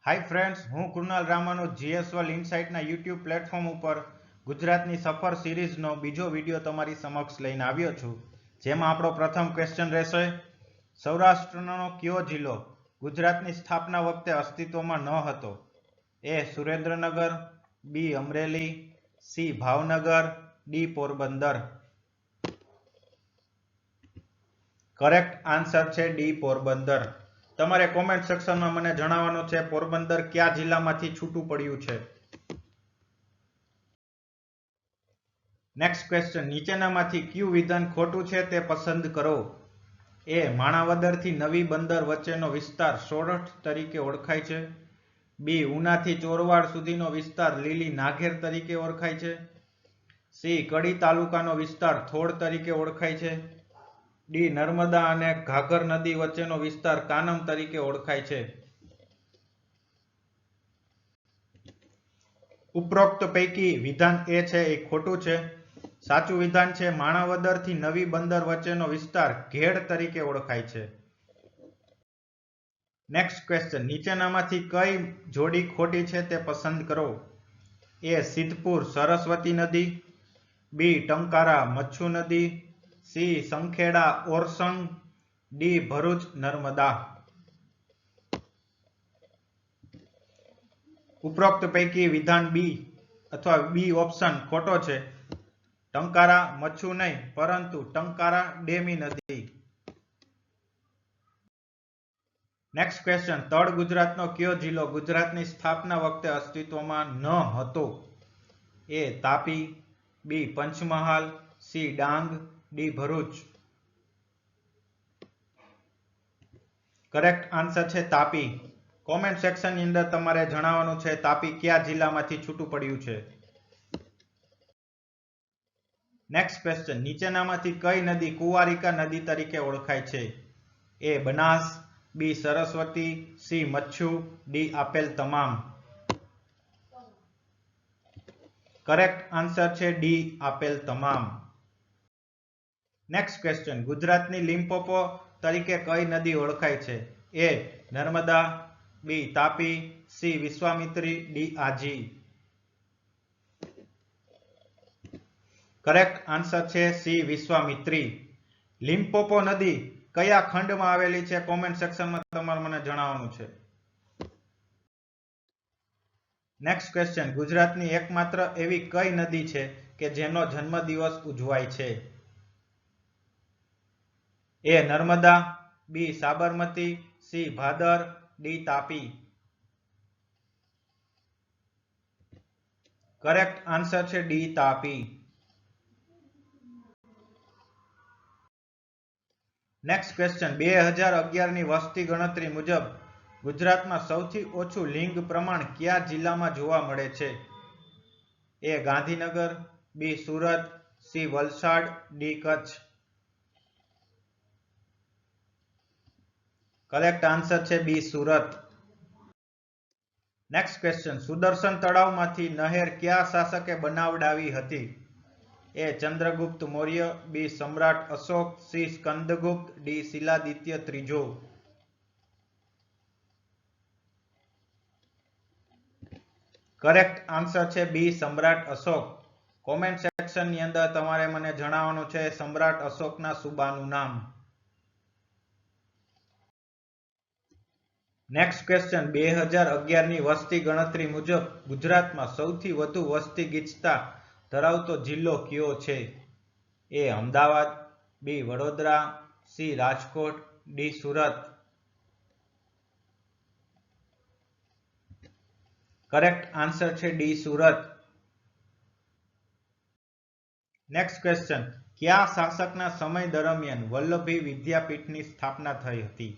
Hi friends, हूँ Krunal रामानु GSL इनसाइटना YouTube platform पर गुजरातनी सफर सीरीजनो बीजो विडियो तमारी समक्ष लईने आव्यो छुं। जेमां आपणो प्रथम क्वेश्चन रहेशे, सौराष्ट्रनो कयो जिल्लो गुजरातनी स्थापना वखते अस्तित्वमां न हतो? A Surendranagar, B Amreli, C Bhavnagar, D Porbandar. Correct answer छे डी पोरबंदर। तमारे कॉमेंट सेक्शन में मने जणाववानुं छे पोरबंदर क्या जिल्लामांथी छूटुं पड्युं छे। नेक्स्ट क्वेश्चन, नीचेनामांथी क्यू विधान खोटुं छे ते पसंद करो। ए माणावदरथी नवी बंदर वच्चेनो विस्तार सोरठ तरीके ओळखाय छे। बी उनाथी चोरवाड सुधीनो विस्तार લીલી નાઘેર तरीके ओळखाय छे। सी कड़ी तालुकानो विस्तार થોડ तरीके ओळखाय छे। डी नर्मदा अने घाघर नदी वच्चेनो विस्तार कानम तरीके ओळखाय छे। उपरोक्त पैकी विधान ए छे ए खोटुं छे। साचुं विधान छे माणावदरथी नवी बंदर वच्चेनो विस्तार घेड़ तरीके ओळखाय छे। नेक्स्ट क्वेश्चन, नीचेनामांथी कई जोड़ी खोटी छे ते पसंद करो। ए सिद्धपुर सरस्वती नदी, बी टंकारा मच्छू नदी, सी संखेड़ा ओरसंग, डी भरूच नर्मदा। उपरोक्त पैकी विधान बी अथवा बी ऑप्शन खोटो छे। टंकारा मच्छू नहीं परंतु टंकारा डेमी नदी। नेक्स्ट क्वेश्चन, तळ गुजरातनो कयो जिल्लो गुजरातनी स्थापना वखते अस्तित्वमां न हतो? ए तापी, बी पंचमहाल, सी डांग, डी भरूच। करेक्ट आंसर छे तापी। कॉमेंट सेक्शन ની અંદર તમારે જણાવવાનું છે તાપી કયા જિલ્લામાંથી છૂટું પડ્યું છે। નેક્સ્ટ ક્વેશ્ચન, નીચેનામાંથી કઈ નદી કુંવારિકા નદી તરીકે ઓળખાય છે? એ બનાસ, બી સરસ્વતી, सी मच्छू, डी આપેલ તમામ। करेक्ट आंसर छे डी આપેલ તમામ। नेक्स्ट क्वेश्चन, गुजरातनी लिम्पोपो तरीके कई नदी ओळखाय छे? A Narmada, B Tapi, C Vishwamitri, D आजी। करेक्ट आंसर छे सी विश्वामित्री। लिम्पोपो नदी कया खंडमां आवेली छे? कॉमेंट सेक्शन में तमारे मने जणाववानुं छे। नेक्स्ट क्वेश्चन, गुजरातनी एकमात्र एवी कई नदी छे के जेनो जन्मदिवस उजवाय छे? A Narmada, B Sabarmati, C Bhadar, D Tapi. Correct answer छे डी तापी। नेक्स्ट क्वेश्चन, 2011 ની વસ્તી ગણતરી મુજબ ગુજરાતમાં સૌથી ઓછું લિંગ પ્રમાણ કયા જિલ્લામાં જોવા મળે છે? A Gandhinagar, B Surat, C Valsad, D Kutch. Correct answer छे B Surat. Next question, Sudarshan तळावमांथी नहेर क्या शासके बनावडावी हती? ए चंद्रगुप्त मौर्य, बी सम्राट अशोक, सी स्कंदगुप्त, डी शिलादित्य त्रीजो। करेक्ट आंसर छे बी सम्राट अशोक। कॉमेंट सेक्शन ની અંદર તમારે મને જણાવવાનું છે सम्राट अशोकना સુબાનું નામ। नेक्स्ट क्वेश्चन, 2011 ની વસ્તી ગણતરી મુજબ ગુજરાતમાં સૌથી વધુ વસ્તી ગીચતા ધરાવતો જિલ્લો કયો છે? ए अमदावाद, बी वडोदरा, सी राजकोट, डी सूरत। करेक्ट आंसर छे डी सूरत। नेक्स्ट क्वेश्चन, क्या शासकना समय दरमियान वल्लभी विद्यापीठनी स्थापना थई हती?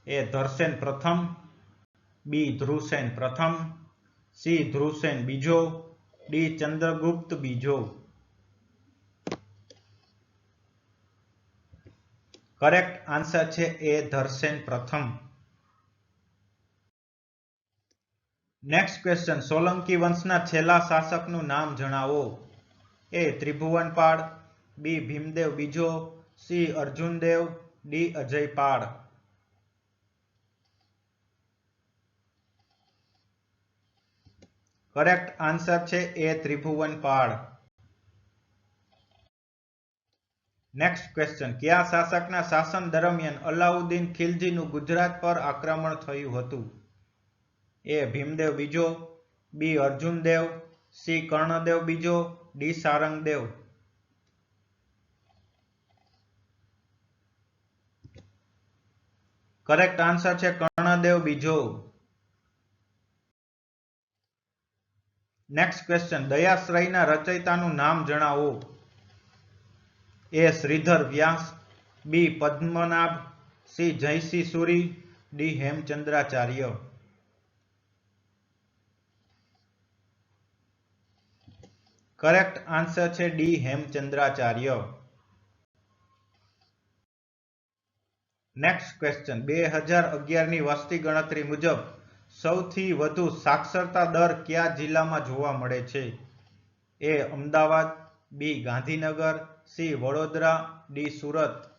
ए धरसेन प्रथम, बी ध्रुवसेन प्रथम, सी ध्रुवसेन बीजो, डी चंद्रगुप्त बीजो। करेक्ट आंसर छे ए धरसेन प्रथम। नेक्स्ट क्वेश्चन, सोलंकी वंशना छेल्ला शासकनुं नाम जणावो। ए त्रिभुवनपाळ, बी भीमदेव बीजो, सी अर्जुनदेव, डी अजयपाळ। કરેક્ટ આન્સર છે એ ત્રિભુવનપાળ. Next question. કયા શાસકના શાસન દરમિયાન અલાઉદ્દીન ખિલજીનું ગુજરાત પર આક્રમણ થયું હતું? એ ભીમદેવ બીજો, બી અર્જુનદેવ, સી કર્ણદેવ બીજો, ડી સારંગદેવ. કરેક્ટ આન્સર છે કર્ણદેવ બીજો. Next question. દયાશ્રયના રચયિતાનું નામ જણાવો. A Shridhar Vyas, B Padmanabh, C Jaysinh Suri, D Hemchandracharya. Correct answer છે ડી હેમચંદ્રાચાર્ય. Next question. 2011 ની વસ્તી ગણતરી મુજબ સૌથી વધુ સાક્ષરતા દર કયા જિલ્લામાં જોવા મળે છે? A Ahmedabad, B Gandhinagar, C Vadodara, D Surat.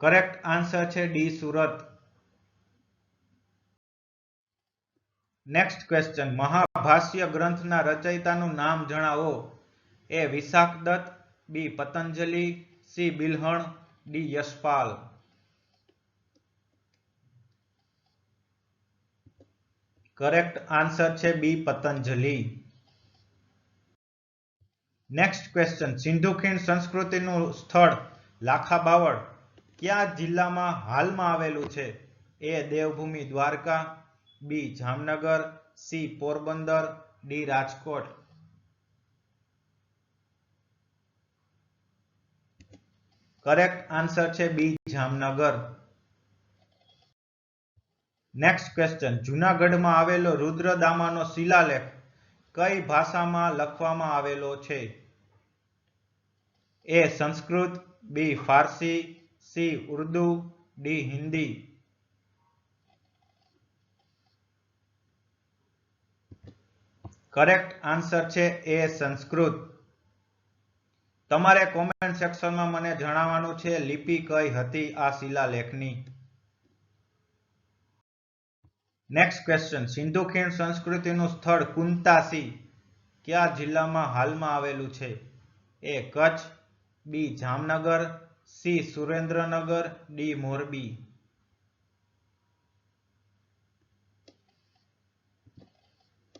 Correct answer છે ડી સુરત. Next question. મહાભાષ્ય ગ્રંથના રચયિતાનું નામ જણાવો. A Vishakhadatta, B Patanjali, C Bilhana, D Yashpal. Correct answer છે B Patanjali. Next question. Sindhu ખીણ સંસ્કૃતિનું સ્થળ લાખા બાવળ કયા જિલ્લામાં હાલમાં આવેલું છે? A Devbhumi Dwarka, B Jamnagar, C Porbandar, D Rajkot. Correct answer છે બી જામનગર. Next question. જૂનાગઢમાં આવેલો રુદ્રદામાનો શિલાલેખ કઈ ભાષામાં લખવામાં આવેલો છે? A Sanskrit, B Farsi, C Urdu, D Hindi. Correct answer છે એ સંસ્કૃત. તમારે કોમેન્ટ સેક્શનમાં મને જણાવવાનું છે લિપિ કઈ હતી આ શિલાલેખની. Next question. સિંધુ ખીણ સંસ્કૃતિનું સ્થળ કુંતાસી કયા જિલ્લામાં હાલમાં આવેલું છે? A Kutch, B Jamnagar, C Surendranagar, D Morbi.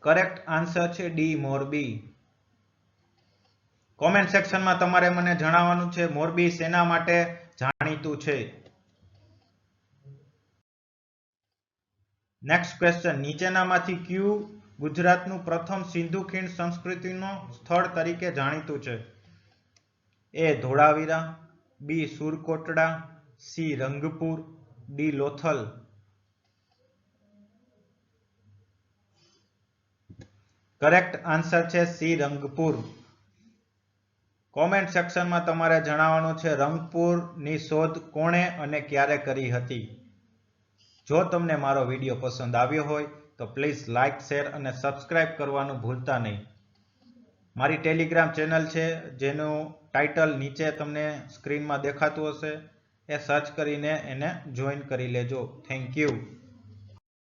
Correct answer છે ડી મોરબી. કોમેન્ટ સેક્શનમાં તમારે મને જણાવવાનું છે મોરબી શેના માટે જાણીતું છે. Next question. નીચેનામાંથી કયું ગુજરાતનું પ્રથમ સિંધુ ખીણ સંસ્કૃતિનું સ્થળ તરીકે જાણીતું છે? A Dholavira, B Surkotada, C Rangpur, D Lothal. Correct answer છે સી રંગપુર. કોમેન્ટ સેક્શનમાં તમારે જણાવવાનું છે રંગપુરની શોધ કોણે અને ક્યારે કરી હતી. જો તમને મારો વિડીયો પસંદ આવ્યો હોય તો પ્લીઝ લાઇક, શેર અને સબસ્ક્રાઇબ કરવાનું ભૂલતા નહીં. મારી ટેલિગ્રામ ચેનલ છે જેનું ટાઇટલ નીચે તમને સ્ક્રીનમાં દેખાતું હશે, એ સર્ચ કરીને એને જોઈન કરી લેજો. Thank you.